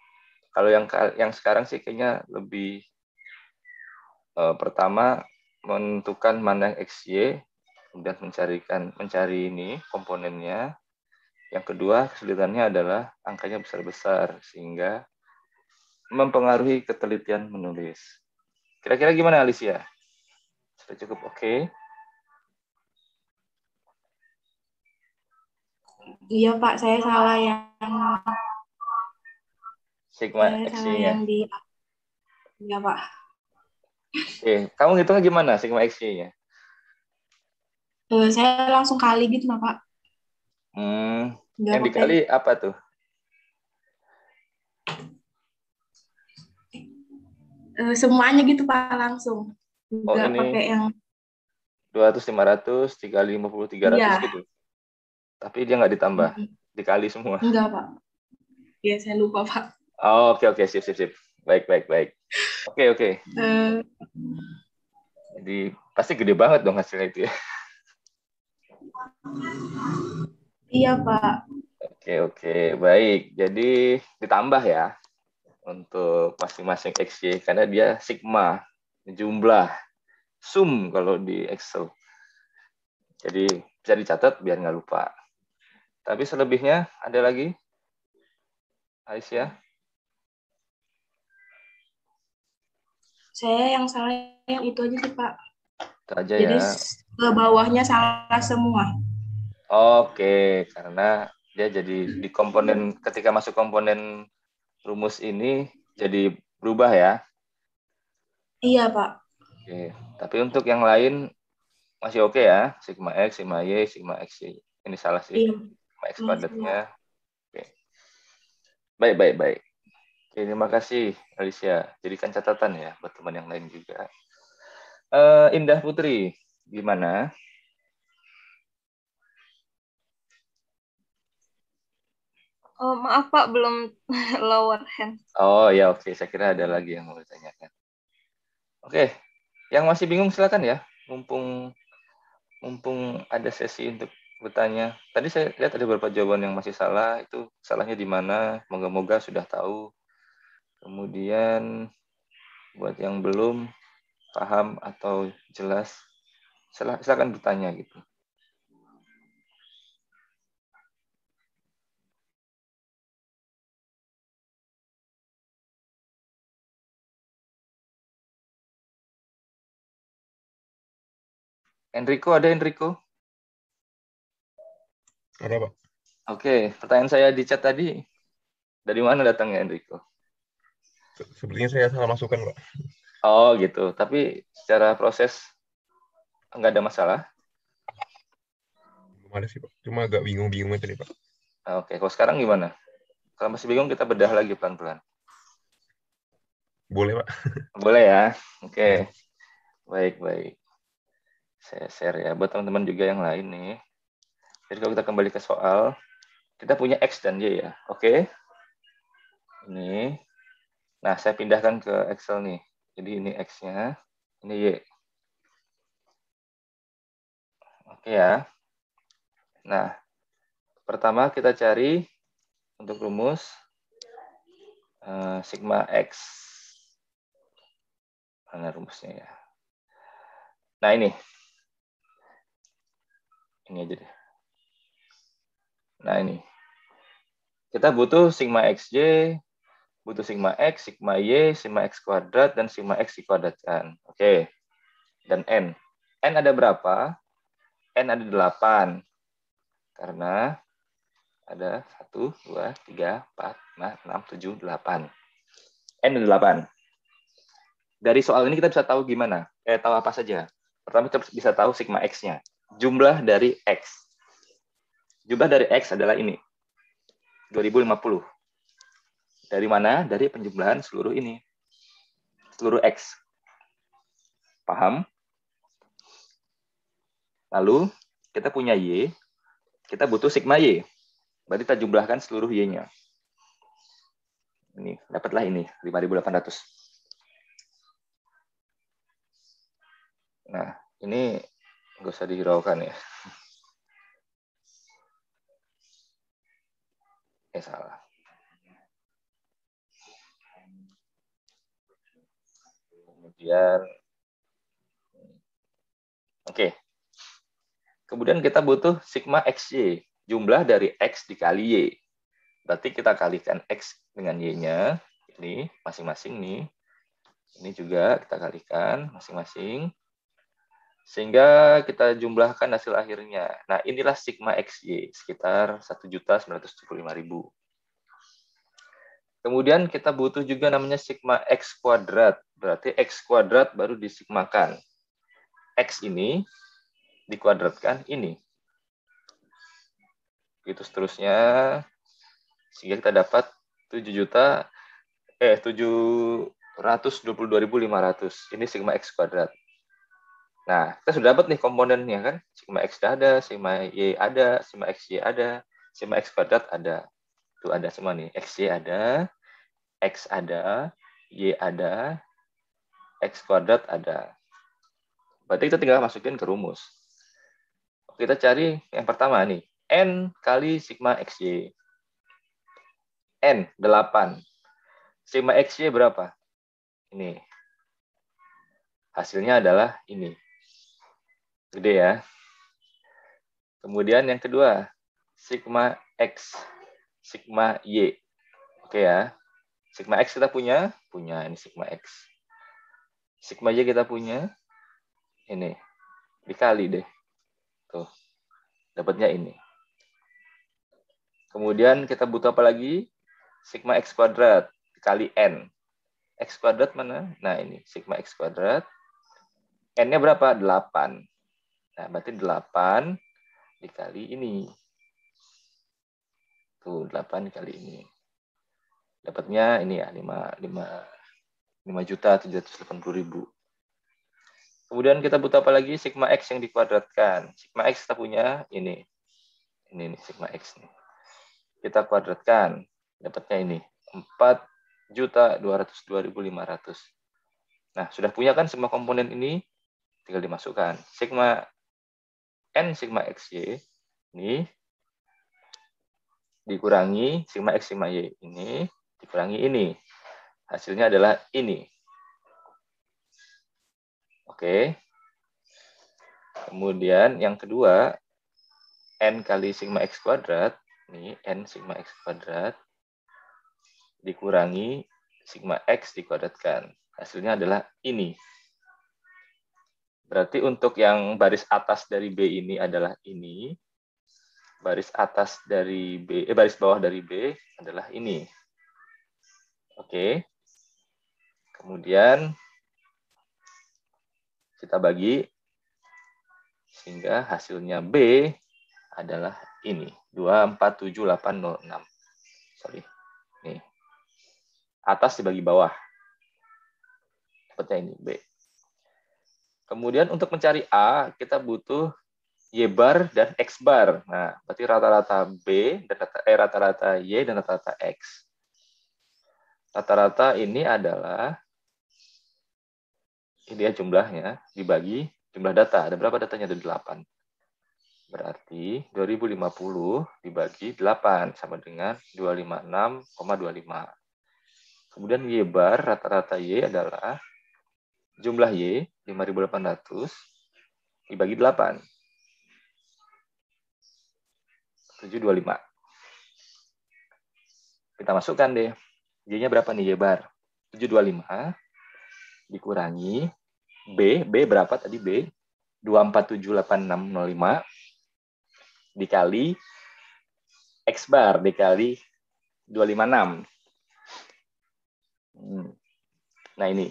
Kalau yang sekarang sih kayaknya lebih pertama menentukan mana yang XY, kemudian mencari ini komponennya. Yang kedua, kesulitannya adalah angkanya besar-besar sehingga mempengaruhi ketelitian menulis. Kira-kira gimana Alicia? Sudah cukup oke? Iya Pak, saya salah yang sigma XY-nya. Iya Pak. Oke, kamu ngitungnya gimana sigma XY-nya? Saya langsung kali gitu Pak. Yang dikali apa tuh? Semuanya gitu Pak langsung. Enggak pakai yang 200, 500, 350, 300 ya. Gitu. Tapi dia nggak ditambah, dikali semua. Enggak Pak. Iya, saya lupa Pak. Oh, oke, sip. Baik. Oke. Jadi pasti gede banget dong hasilnya itu ya. Iya Pak. Oke, baik. Jadi ditambah ya untuk masing-masing XY karena dia sigma, jumlah, sum kalau di Excel. Jadi bisa dicatat biar nggak lupa. Tapi selebihnya ada lagi? Aisyah? Saya yang salah yang itu aja sih Pak. Itu aja jadi, ya. Ke bawahnya salah semua. Oke, karena dia jadi di komponen, ketika masuk komponen rumus ini jadi berubah ya? Iya Pak. Oke, tapi untuk yang lain masih oke ya? Sigma X, sigma Y, sigma XY. Ini salah sih. Iya. Sigma X kuadratnya. Oke. Baik. Oke, terima kasih Alicia. Jadikan catatan ya buat teman yang lain juga. Indah Putri, gimana? Oh, maaf Pak, belum lower hand. Oh ya, oke. Saya kira ada lagi yang mau ditanyakan. Oke, yang masih bingung silakan ya. Mumpung ada sesi untuk bertanya. Tadi saya lihat ada beberapa jawaban yang masih salah. Itu salahnya di mana? Moga-moga sudah tahu. Kemudian buat yang belum paham atau jelas, silakan bertanya gitu. Enrico, ada Enrico? Ada, Pak. Oke, pertanyaan saya di chat tadi, dari mana datangnya Enrico? Sepertinya saya salah masukkan, Pak. Oh gitu, tapi secara proses nggak ada masalah? Belum ada sih, Pak. Cuma agak bingung-bingung tadi, Pak. Oke, kalau sekarang gimana? Kalau masih bingung, kita bedah lagi pelan-pelan. Boleh, Pak. Boleh ya? Oke. Baik. Saya share ya, buat teman-teman juga yang lain nih. Jadi kalau kita kembali ke soal, kita punya X dan Y ya, oke? Ini. Nah, saya pindahkan ke Excel nih. Jadi ini X-nya, ini Y. Oke ya. Nah, pertama kita cari untuk rumus sigma X. Mana rumusnya ya? Nah, ini. Ini aja deh. Nah, ini. Kita butuh sigma XY, butuh sigma X, sigma Y, sigma X kuadrat, dan sigma X dikuadratkan. Oke. Dan N. N ada berapa? N ada 8. Karena ada 1, 2, 3, 4, 5, 6, 7, 8. N ada 8. Dari soal ini kita bisa tahu gimana? Tahu apa saja? Pertama kita bisa tahu sigma X-nya. Jumlah dari X. Jumlah dari X adalah ini. 2050. Dari mana? Dari penjumlahan seluruh ini. Seluruh X. Paham? Lalu, kita punya Y. Kita butuh sigma Y. Berarti kita jumlahkan seluruh Y-nya. Ini, dapatlah ini. 5.800. Nah, ini nggak usah dihiraukan ya. Salah. Kemudian, oke. Kemudian kita butuh sigma XY, jumlah dari X dikali Y. Berarti kita kalikan X dengan Y-nya, ini masing-masing nih. Ini juga kita kalikan masing-masing. Sehingga kita jumlahkan hasil akhirnya. Nah, inilah sigma XY, sekitar 1.975.000. Kemudian kita butuh juga namanya sigma X kuadrat. Berarti X kuadrat baru disigmakan. X ini dikuadratkan ini. Itu seterusnya. Sehingga kita dapat 722.500. Ini sigma X kuadrat. Nah, kita sudah dapat nih komponennya kan. Sigma X ada, sigma Y ada, sigma XY ada, sigma X kuadrat ada. Itu ada semua nih. XY ada, X ada, Y ada, X kuadrat ada. Berarti kita tinggal masukin ke rumus. Kita cari yang pertama nih. N kali sigma XY. N, 8. Sigma XY berapa? Ini. Hasilnya adalah ini. Gede ya. Kemudian yang kedua, sigma X, sigma Y. Oke ya. Sigma X kita punya ini sigma X. Sigma Y kita punya, ini. Dikali deh. Tuh. Dapatnya ini. Kemudian kita butuh apa lagi? Sigma X kuadrat dikali N. X kuadrat mana? Nah ini, sigma X kuadrat. N-nya berapa? 8. Nah, berarti 8 dikali ini. Tuh, 8 dikali ini. Dapatnya ini ya, 5.780.000. Kemudian kita butuh apa lagi? Sigma X yang dikuadratkan. Sigma X kita punya ini. Ini nih, sigma X nih. kita kuadratkan, dapatnya ini 4.202.500. Nah, sudah punya kan semua komponen ini, tinggal dimasukkan. Sigma N sigma XY ini dikurangi sigma X sigma Y ini dikurangi ini. Hasilnya adalah ini. Oke. Kemudian yang kedua, N kali sigma X kuadrat, ini N sigma X kuadrat, dikurangi sigma X dikuadratkan. Hasilnya adalah ini. Berarti untuk yang baris atas dari B ini adalah ini. Baris atas dari B, baris bawah dari B adalah ini. Oke. Kemudian kita bagi sehingga hasilnya B adalah ini, 247806. Sorry. Nih. Atas dibagi bawah. Dapatnya ini B. Kemudian untuk mencari A, kita butuh Y bar dan X bar. Nah, berarti rata-rata B dan rata-rata Y dan rata-rata X. Rata-rata ini adalah ini ya jumlahnya dibagi jumlah data. Ada berapa datanya? Ada 8. Berarti 2050 dibagi 8 sama dengan 256,25. Kemudian Y bar, rata-rata Y adalah jumlah Y 5.800 dibagi 8. 725. Kita masukkan deh. Y-nya berapa nih Y bar? 725 dikurangi B berapa tadi B? 2478605 dikali X bar dikali 256. Nah ini.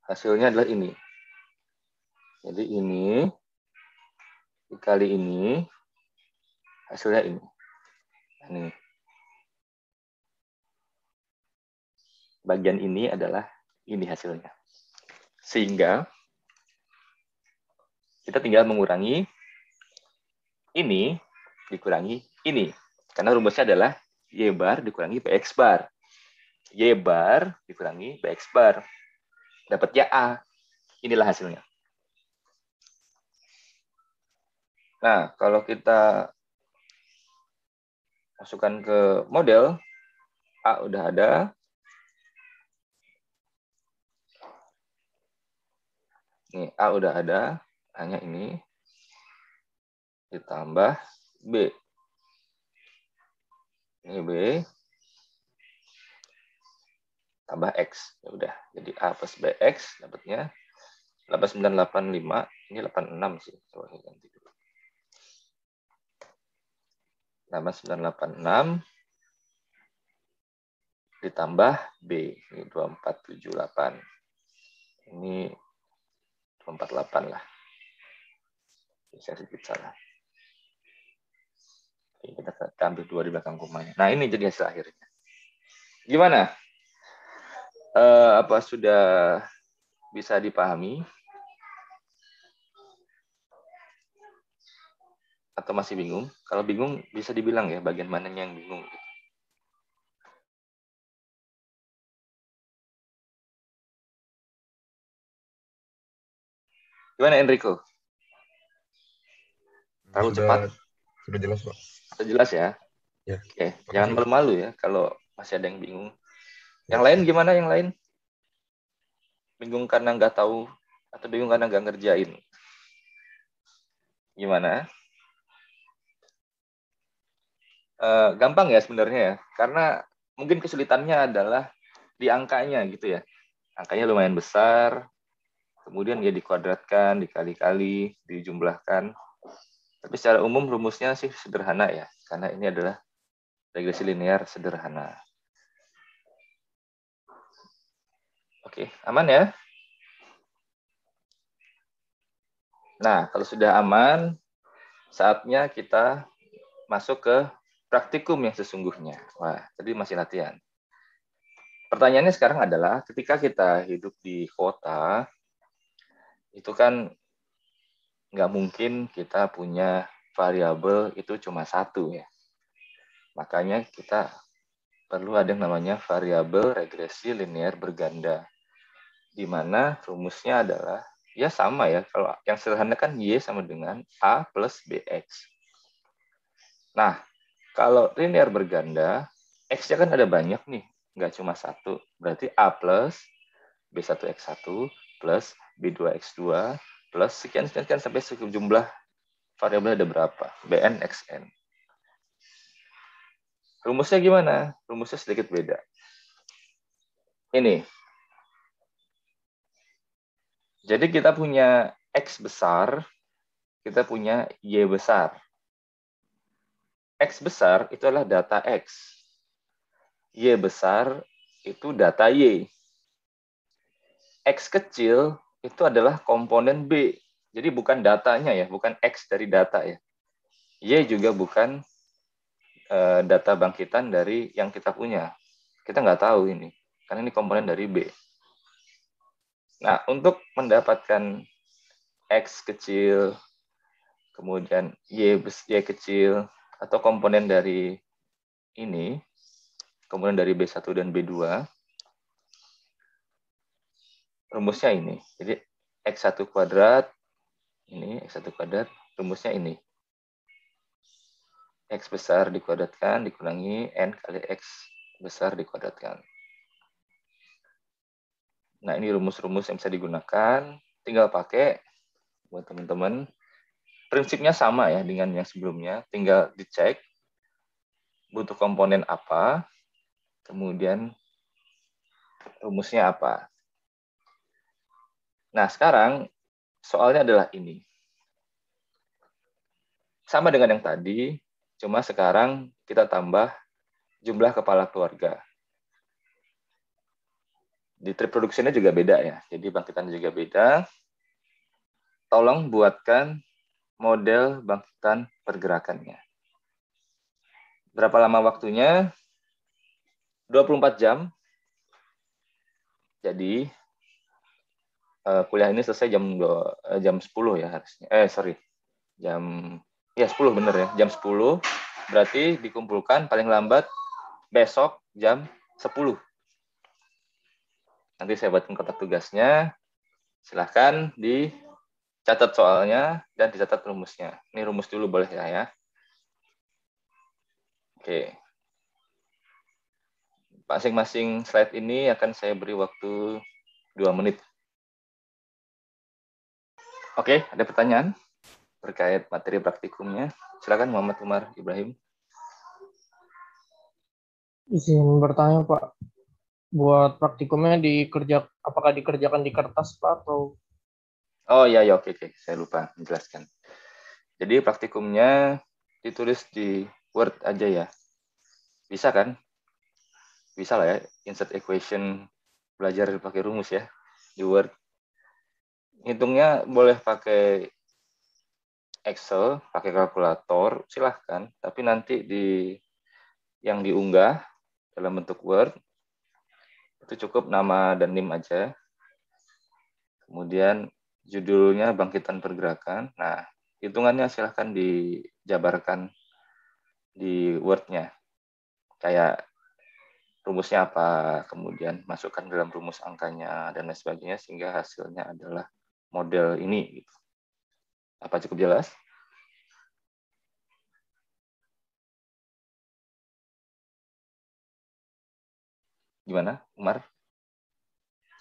Hasilnya adalah ini. Jadi ini dikali ini, hasilnya ini. Ini. Bagian ini adalah ini hasilnya. Sehingga kita tinggal mengurangi ini dikurangi ini. Karena rumusnya adalah Y bar dikurangi BX bar. Y bar dikurangi BX bar. Dapatnya A. Inilah hasilnya. Nah, kalau kita masukkan ke model, A udah ada. Nih, A udah ada. Hanya ini. Ditambah B. Ini B. Tambah X. Ya udah. Jadi A plus BX dapatnya 8985. Ini 86 sih. Coba saya ganti dulu. 8986 ditambah B, ini 2478. Ini 248 lah. Saya sedikit salah. Oke, kita ambil 2 di belakang komanya. Nah, ini jadi hasil akhirnya. Gimana? Apa sudah bisa dipahami? Atau masih bingung? Kalau bingung bisa dibilang ya bagian mananya yang bingung. Gimana Enrico? Terlalu cepat? Sudah jelas, Pak. Sudah jelas ya? Ya. Oke, jangan malu-malu ya kalau masih ada yang bingung. Yang lain gimana yang lain? Bingung karena nggak tahu atau bingung karena nggak ngerjain? Gimana? Gampang ya sebenarnya ya, karena mungkin kesulitannya adalah di angkanya gitu ya. Angkanya lumayan besar, kemudian ya dikuadratkan, dikali-kali, dijumlahkan. Tapi secara umum rumusnya sih sederhana ya, karena ini adalah regresi linear sederhana. Oke, aman ya? Nah, kalau sudah aman, saatnya kita masuk ke praktikum yang sesungguhnya. Wah, tadi masih latihan. Pertanyaannya sekarang adalah, ketika kita hidup di kota, itu kan nggak mungkin kita punya variabel itu cuma satu ya. Makanya kita perlu ada yang namanya variabel regresi linear berganda. Di mana rumusnya adalah, ya sama ya, kalau yang sederhana kan Y sama dengan A plus BX. Nah, kalau linear berganda, X-nya kan ada banyak nih, nggak cuma satu. Berarti A plus B1X1 plus B2X2 plus sekian-sekian sampai jumlah variabel ada berapa? Bn, Xn. Rumusnya gimana? Rumusnya sedikit beda. Ini. Jadi kita punya X besar, kita punya Y besar. X besar itu adalah data X. Y besar itu data Y. X kecil itu adalah komponen B. Jadi bukan datanya ya, bukan X dari data ya. Y juga bukan data bangkitan dari yang kita punya. Kita nggak tahu ini, karena ini komponen dari B. Nah, untuk mendapatkan X kecil, kemudian Y kecil, atau komponen dari ini, komponen dari B1 dan B2, rumusnya ini. Jadi, X1 kuadrat, ini X1 kuadrat, rumusnya ini. X besar dikuadratkan, dikurangi N kali X besar dikuadratkan. Nah, ini rumus-rumus yang bisa digunakan. Tinggal pakai buat teman-teman. Prinsipnya sama ya dengan yang sebelumnya. Tinggal dicek butuh komponen apa, kemudian rumusnya apa. Nah, sekarang soalnya adalah ini. Sama dengan yang tadi, cuma sekarang kita tambah jumlah kepala keluarga. Di trip produksinya juga beda ya, jadi bangkitan juga beda. Tolong buatkan model bangkitan pergerakannya. Berapa lama waktunya? 24 jam. Jadi kuliah ini selesai jam 10 ya harusnya. Jam 10 bener ya, jam 10. Berarti dikumpulkan paling lambat besok jam 10. Nanti saya buatkan kotak tugasnya. Silahkan dicatat soalnya dan dicatat rumusnya. Ini rumus dulu boleh ya. Oke. Masing-masing slide ini akan saya beri waktu 2 menit. Oke, ada pertanyaan terkait materi praktikumnya? Silakan Muhammad Umar Ibrahim. Izin bertanya Pak, buat praktikumnya apakah dikerjakan di kertas Pak atau? Oh iya, oke, saya lupa menjelaskan. Jadi praktikumnya ditulis di Word aja ya. Bisa kan? Bisa lah ya, insert equation, belajar pakai rumus ya di Word. Hitungnya boleh pakai Excel, pakai kalkulator, silahkan. Tapi nanti yang diunggah dalam bentuk Word, itu cukup nama dan NIM aja. Kemudian judulnya bangkitan pergerakan. Nah, hitungannya silahkan dijabarkan di Word-nya. Kayak rumusnya apa, kemudian masukkan dalam rumus angkanya, dan lain sebagainya, sehingga hasilnya adalah model ini. Gitu. Apa cukup jelas? Gimana, Umar?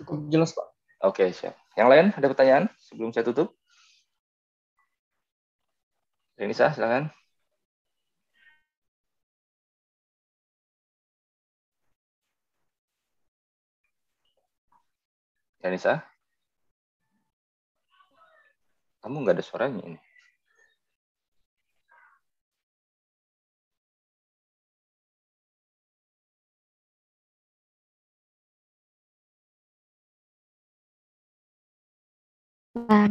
Cukup jelas, Pak. Oke, siap. Yang lain ada pertanyaan sebelum saya tutup? Renisa, silakan. Renisa? Kamu nggak ada suaranya ini.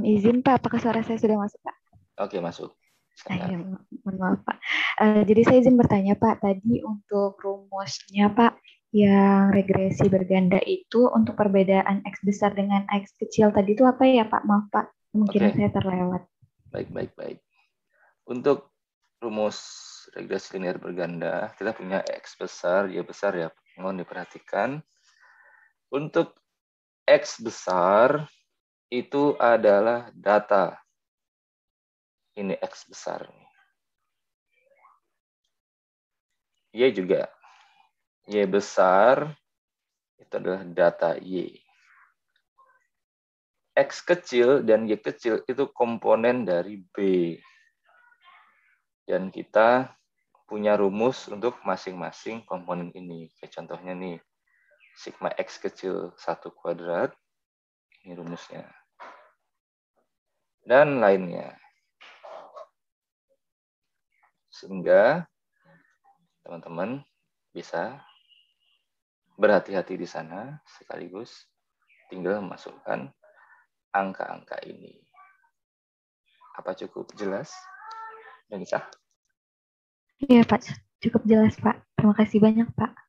Izin Pak, apakah suara saya sudah masuk Pak? Oke, masuk. Ya, mohon maaf Pak. Jadi saya izin bertanya Pak, tadi untuk rumusnya Pak, yang regresi berganda itu untuk perbedaan X besar dengan X kecil tadi itu apa ya Pak? Maaf Pak, mungkin saya terlewat. Baik. Untuk rumus regresi linear berganda, kita punya X besar, Y besar ya. Mohon diperhatikan. Untuk X besar itu adalah data. Ini X besar. Y juga. Y besar itu adalah data Y. X kecil dan Y kecil itu komponen dari B. Dan kita punya rumus untuk masing-masing komponen ini. Kayak contohnya nih, sigma X kecil 1 kuadrat. Ini rumusnya. Dan lainnya. Sehingga teman-teman bisa berhati-hati di sana, sekaligus tinggal memasukkan angka-angka ini. Apa cukup jelas? Dan bisa? Iya Pak, cukup jelas Pak. Terima kasih banyak Pak.